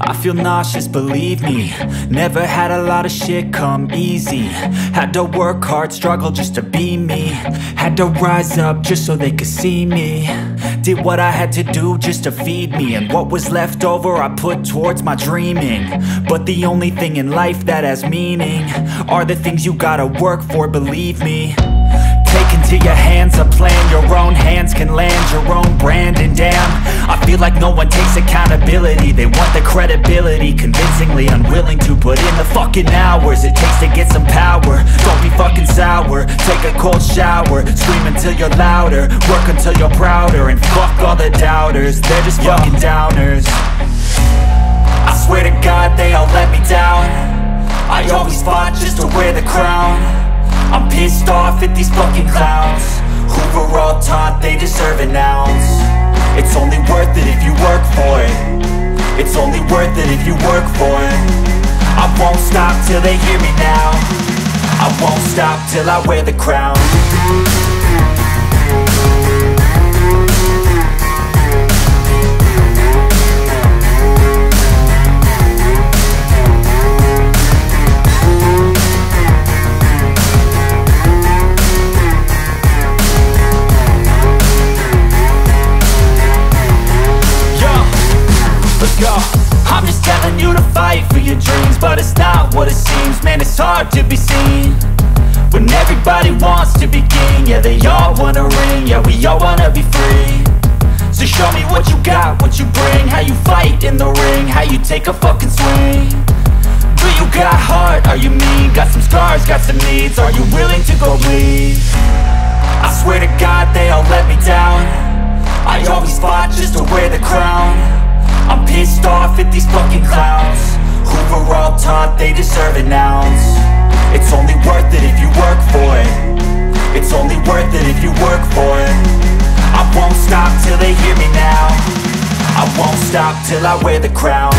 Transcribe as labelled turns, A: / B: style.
A: I feel nauseous, believe me. Never had a lot of shit come easy. Had to work hard, struggle just to be me. Had to rise up just so they could see me. Did what I had to do just to feed me. And what was left over I put towards my dreaming. But the only thing in life that has meaning are the things you gotta work for, believe me. Take into your hands a plan. Your own hands can land your own brand. And damn, I feel like no one takes accountability. They want the credibility, convincingly unwilling to put in the fucking hours it takes to get some power. Don't be fucking sour, take a cold shower. Scream until you're louder, work until you're prouder. And fuck all the doubters, they're just fucking downers. I swear to God they all let me down. I always fought just to wear the crown. I'm pissed off at these fucking clowns who were all taught they deserve an ounce. It's only worth it if you work for it. It's only worth it if you work for it. I won't stop till they hear me now. I won't stop till I wear the crown. I'm just telling you to fight for your dreams, but it's not what it seems. Man, it's hard to be seen when everybody wants to be king. Yeah, they all wanna ring, yeah, we all wanna be free. So show me what you got, what you bring, how you fight in the ring, how you take a fucking swing. Do you got heart, are you mean? Got some scars, got some needs, are you willing to go bleed? I swear to God they all let me down. I always fought just to wear the crown. I'm pissed off at these fucking clowns who were all taught they deserve an ounce. It's only worth it if you work for it. It's only worth it if you work for it. I won't stop till they hear me now. I won't stop till I wear the crown.